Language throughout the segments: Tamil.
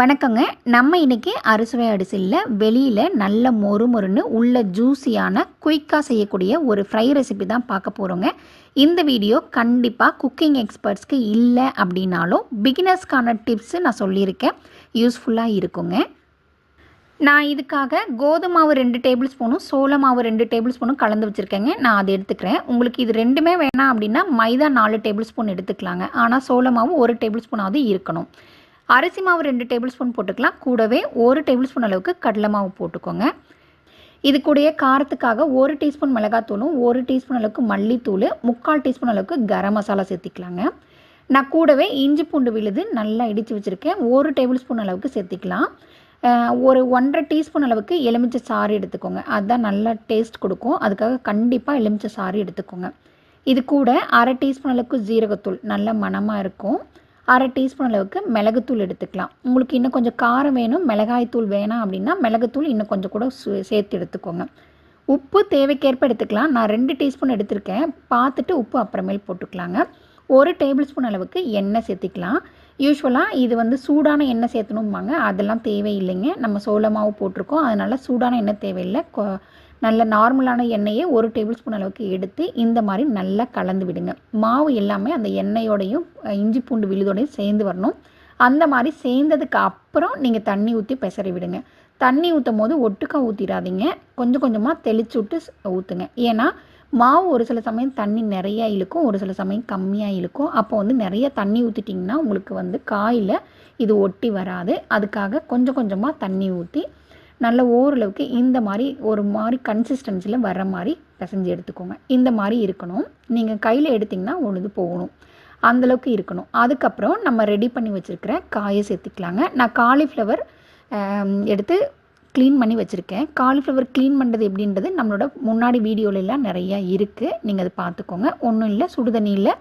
வணக்கங்க. நம்ம இன்னைக்கு அறுசுவை அரிசியில வெளியில நல்ல மொறு மொறுன்னு உள்ள ஜூஸியான குயிக்கா செய்யக்கூடிய ஒரு ஃப்ரை ரெசிபி தான் பார்க்க போறோங்க. இந்த வீடியோ கண்டிப்பா குக்கிங் எக்ஸ்பர்ட்ஸ்க்கு இல்ல அப்படின்னாலும் பிகினர்ஸ்க்கான டிப்ஸ் நான் சொல்லியிருக்கேன். யூஸ்ஃபுல்லா இருக்குங்க. நான் இதுக்காக கோதுமை மாவு 2 டேபிள் ஸ்பூனும், சோள மாவு 2 டேபிள் ஸ்பூனும் கலந்து வச்சுருக்கேங்க. நான் அதை எடுத்துக்கிறேன். உங்களுக்கு இது 2மே வேணாம் அப்படின்னா மைதா 4 டேபிள் ஸ்பூன் எடுத்துக்கலாங்க. ஆனால் சோள மாவு 1 டேபிள் ஸ்பூனாவது இருக்கணும். அரிசி மாவு 2 டேபிள் ஸ்பூன் போட்டுக்கலாம். கூடவே 1 டேபிள் ஸ்பூன் அளவுக்கு கடலை மாவு போட்டுக்கோங்க. இது கூடயே காரத்துக்காக 1 டீஸ்பூன் மிளகாத்தூளும், 1 டீஸ்பூன் அளவுக்கு மல்லித்தூள், 3/4 டீஸ்பூன் அளவுக்கு கரம் மசாலா சேர்த்திக்கலாங்க. நான் கூடவே இஞ்சி பூண்டு விழுது நல்லா இடித்து வச்சுருக்கேன். 1 டேபிள் ஸ்பூன் அளவுக்கு சேர்த்திக்கலாம். ஒரு 1 1/2 டீஸ்பூன் அளவுக்கு எலுமிச்சை சாறு எடுத்துக்கோங்க. அதுதான் நல்லா டேஸ்ட் கொடுக்கும். அதுக்காக கண்டிப்பாக எலுமிச்சை சாறு எடுத்துக்கோங்க. இது கூட 1/2 டீஸ்பூன் அளவுக்கு ஜீரகத்தூள் நல்ல மணமாக இருக்கும். 1/2 டீஸ்பூன் அளவுக்கு மிளகுத்தூள் எடுத்துக்கலாம். உங்களுக்கு இன்னும் கொஞ்சம் காரம் வேணும், மிளகாய்த்தூள் வேணாம் அப்படின்னா மிளகுத்தூள் இன்னும் கொஞ்சம் கூட சேர்த்து எடுத்துக்கோங்க. உப்பு தேவைக்கேற்ப எடுத்துக்கலாம். நான் 2 டீஸ்பூன் எடுத்திருக்கேன். பார்த்துட்டு உப்பு அப்புறமேல் போட்டுக்கலாங்க. 1 டேபிள் ஸ்பூன் அளவுக்கு எண்ணெய் சேர்த்திக்கலாம். யூஸ்வலாக இது சூடான எண்ணெய் சேர்த்தணும்பாங்க. அதெல்லாம் தேவையில்லைங்க. நம்ம சோள மாவு போட்டிருக்கோம். அதனால் சூடான எண்ணெய் தேவையில்லை. நல்ல நார்மலான எண்ணெயை 1 டேபிள் ஸ்பூன் அளவுக்கு எடுத்து இந்த மாதிரி நல்லா கலந்து விடுங்க. மாவு எல்லாமே அந்த எண்ணெயோடையும் இஞ்சி பூண்டு விழுதோடையும் சேர்ந்து வரணும். அந்த மாதிரி சேர்ந்ததுக்கு அப்புறம் நீங்கள் தண்ணி ஊற்றி பெசறி விடுங்க. தண்ணி ஊற்றும் போது ஒட்டுக்கா ஊற்றிடாதீங்க. கொஞ்சம் கொஞ்சமாக தெளிச்சு விட்டு ஊற்றுங்க. ஏன்னா மாவு ஒரு சில சமயம் தண்ணி நிறையா இழுக்கும், ஒரு சில சமயம் கம்மியாக இழுக்கும். அப்போ நிறைய தண்ணி ஊற்றிட்டிங்கன்னா உங்களுக்கு காயில் இது ஒட்டி வராது. அதுக்காக கொஞ்சம் கொஞ்சமாக தண்ணி ஊற்றி நல்ல ஓரளவுக்கு இந்த மாதிரி ஒரு மாதிரி கன்சிஸ்டன்சியில் வர்ற மாதிரி பிசைஞ்சு எடுத்துக்கோங்க. இந்த மாதிரி இருக்கணும். நீங்கள் கையில் எடுத்திங்கன்னா உழுது போகணும், அந்தளவுக்கு இருக்கணும். அதுக்கப்புறம் நம்ம ரெடி பண்ணி வச்சுருக்கிற காயை சேர்த்துக்கலாங்க. நான் காலிஃப்ளவர் எடுத்து க்ளீன் பண்ணி வச்சுருக்கேன். காலிஃப்ளவர் க்ளீன் பண்ணுறது எப்படின்றது நம்மளோட முன்னாடி வீடியோலெலாம் நிறையா இருக்குது. நீங்கள் அதை பார்த்துக்கோங்க. ஒன்றும் இல்லை, சுடுதண்ணியில்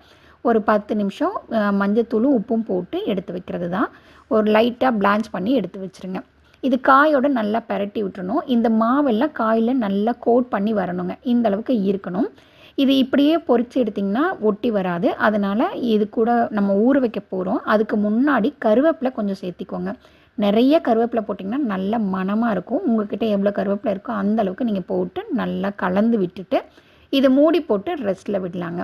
ஒரு 10 நிமிஷம் மஞ்சத்தூளும் உப்பும் போட்டு எடுத்து வைக்கிறது தான். ஒரு லைட்டாக பிளான்ச் பண்ணி எடுத்து வச்சுருங்க. இது காயோடு நல்லா பரட்டி விட்டுறணும். இந்த மாவெல்லாம் காயில் நல்லா கோட் பண்ணி வரணுங்க. இந்த அளவுக்கு இருக்கணும். இது இப்படியே பொரித்து எடுத்திங்கன்னா ஒட்டி வராது. அதனால் இது கூட நம்ம ஊற வைக்க போகிறோம். அதுக்கு முன்னாடி கருவேப்பிலை கொஞ்சம் சேர்த்திக்கோங்க. நிறைய கருவேப்பிலை போட்டிங்கன்னா நல்ல மணமாக இருக்கும். உங்கள்கிட்ட எவ்வளோ கருவேப்பிலை இருக்கோ அந்த அளவுக்கு நீங்கள் போட்டு நல்லா கலந்து விட்டுட்டு இதை மூடி போட்டு ரெஸ்ட்டில் விடலாங்க.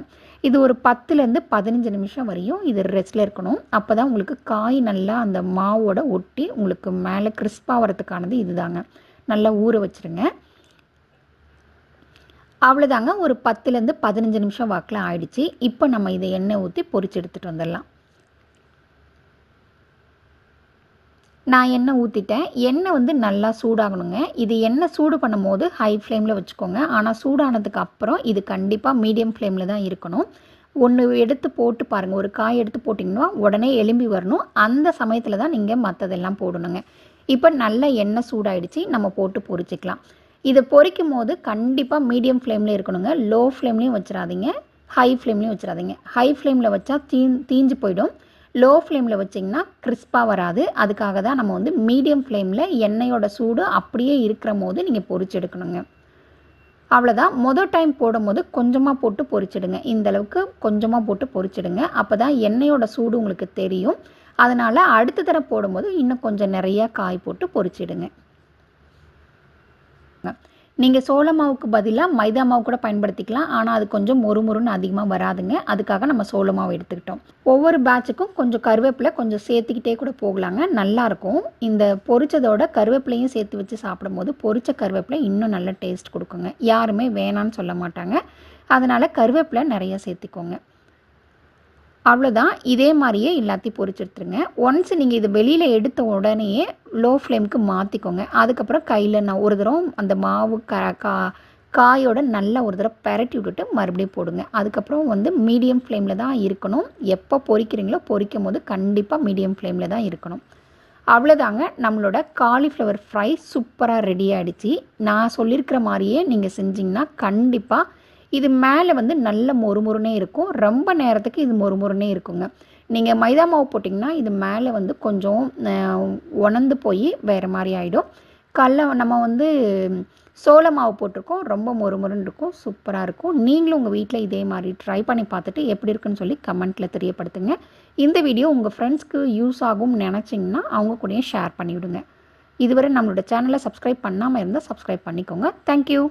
இது ஒரு 10லேருந்து 15 நிமிஷம் வரையும் இது ரெஸ்ட்டில் இருக்கணும். அப்போ தான் உங்களுக்கு காய் நல்லா அந்த மாவோட ஒட்டி உங்களுக்கு மேலே கிறிஸ்பாக வரதுக்கானது இதுதாங்க. நல்லா ஊற வச்சுருங்க. அவ்வளோதாங்க. ஒரு 10லேருந்து 15 நிமிஷம் வாக்கில் ஆயிடுச்சு. இப்போ நம்ம இதை எண்ணெய் ஊற்றி பொரிச்சு எடுத்துகிட்டு வந்துடலாம். நான் எண்ணெய் ஊற்றிட்டேன். எண்ணெய் நல்லா சூடாகணுங்க. இது எண்ணெய் சூடு பண்ணும்போது ஹை ஃப்ளேமில் வச்சுக்கோங்க. ஆனால் சூடானதுக்கு அப்புறம் இது கண்டிப்பாக மீடியம் ஃப்ளேமில் தான் இருக்கணும். ஒன்று எடுத்து போட்டு பாருங்கள். ஒரு காய் எடுத்து போட்டிங்கன்னா உடனே எலும்பி வரணும். அந்த சமயத்தில் தான் நீங்கள் மற்றதெல்லாம் போடணுங்க. இப்போ நல்ல எண்ணெய் சூடாயிடுச்சு. நம்ம போட்டு பொரிச்சிக்கலாம். இதை பொரிக்கும் போது கண்டிப்பாக மீடியம் ஃப்ளேமில் இருக்கணுங்க. லோ ஃப்ளேம்லேயும் வச்சிடாதீங்க, ஹை ஃப்ளேம்லேயும் வச்சிடாதீங்க. ஹை ஃப்ளேமில் வச்சா தீஞ்சு போயிடும். லோ ஃப்ளேமில் வச்சிங்கன்னா கிறிஸ்பாக வராது. அதுக்காக தான் நம்ம மீடியம் ஃப்ளேமில் எண்ணெயோட சூடு அப்படியே இருக்கிற போது நீங்கள் பொரிச்சு எடுக்கணுங்க. அவ்வளோதான். மொதல் டைம் போடும்போது கொஞ்சமாக போட்டு பொரிச்சிடுங்க. இந்தளவுக்கு கொஞ்சமாக போட்டு பொரிச்சிடுங்க. அப்போ தான் எண்ணெயோட சூடு உங்களுக்கு தெரியும். அதனால் அடுத்த தடவை போடும்போது இன்னும் கொஞ்சம் நிறையா காய் போட்டு பொரிச்சிடுங்க. நீங்கள் சோள மாவுக்கு பதிலாக மைதா மாவு கூட பயன்படுத்திக்கலாம். ஆனால் அது கொஞ்சம் மொறுமொறுன்னு அதிகமாக வராதுங்க. அதுக்காக நம்ம சோள மாவு எடுத்துக்கிட்டோம். ஒவ்வொரு பேட்சுக்கும் கொஞ்சம் கருவேப்பிலை கொஞ்சம் சேர்த்துக்கிட்டே கூட போகலாங்க. நல்லாயிருக்கும். இந்த பொரிச்சதோட கருவேப்பிலையும் சேர்த்து வச்சு சாப்பிடும்போது பொரிச்ச கருவேப்பிலை இன்னும் நல்ல டேஸ்ட் கொடுக்குங்க. யாருமே வேணான்னு சொல்ல மாட்டாங்க. அதனால் கருவேப்பிலை நிறைய சேர்த்திக்கோங்க. அவ்வளோதான். இதே மாதிரியே எல்லாத்தையும் பொரிச்சு எடுத்துருங்க. ஒன்ஸ் நீங்கள் இது வெளியில் எடுத்த உடனேயே லோ ஃப்ளேமுக்கு மாற்றிக்கோங்க. அதுக்கப்புறம் கையில் நான் ஒரு தடவை அந்த மாவு காயோட நல்லா ஒரு தடவை பரட்டி விட்டுட்டு மறுபடியும் போடுங்க. அதுக்கப்புறம் மீடியம் ஃப்ளேமில் தான் இருக்கணும். எப்போ பொரிக்கிறீங்களோ பொரிக்கும் போது கண்டிப்பாக மீடியம் ஃப்ளேமில் தான் இருக்கணும். அவ்வளோதாங்க. நம்மளோட காலிஃப்ளவர் ஃப்ரை சூப்பராக ரெடி ஆகிடுச்சு. நான் சொல்லியிருக்கிற மாதிரியே நீங்கள் செஞ்சிங்கன்னா கண்டிப்பாக இது மேலே நல்ல மொறுமொறுனே இருக்கும். ரொம்ப நேரத்துக்கு இது மொறுமொறுனே இருக்குங்க. நீங்கள் மைதா மாவு போட்டிங்கன்னா இது மேலே கொஞ்சம் உணர்ந்து போய் வேறு மாதிரி ஆகிடும். கடல நம்ம வந்து சோள மாவு போட்டிருக்கோம். ரொம்ப மொறுமொறுன்னு இருக்கும். சூப்பராக இருக்கும். நீங்களும் உங்கள் வீட்டில் இதே மாதிரி ட்ரை பண்ணி பார்த்துட்டு எப்படி இருக்குன்னு சொல்லி கமெண்ட்டில் தெரியப்படுத்துங்க. இந்த வீடியோ உங்கள் ஃப்ரெண்ட்ஸ்க்கு யூஸ் ஆகும்னு நினச்சிங்கன்னா அவங்க கூடயும் ஷேர் பண்ணிவிடுங்க. இதுவரை நம்மளோட சேனலை சப்ஸ்கிரைப் பண்ணாமல் இருந்தால் சப்ஸ்கிரைப் பண்ணிக்கோங்க. தேங்க்யூ.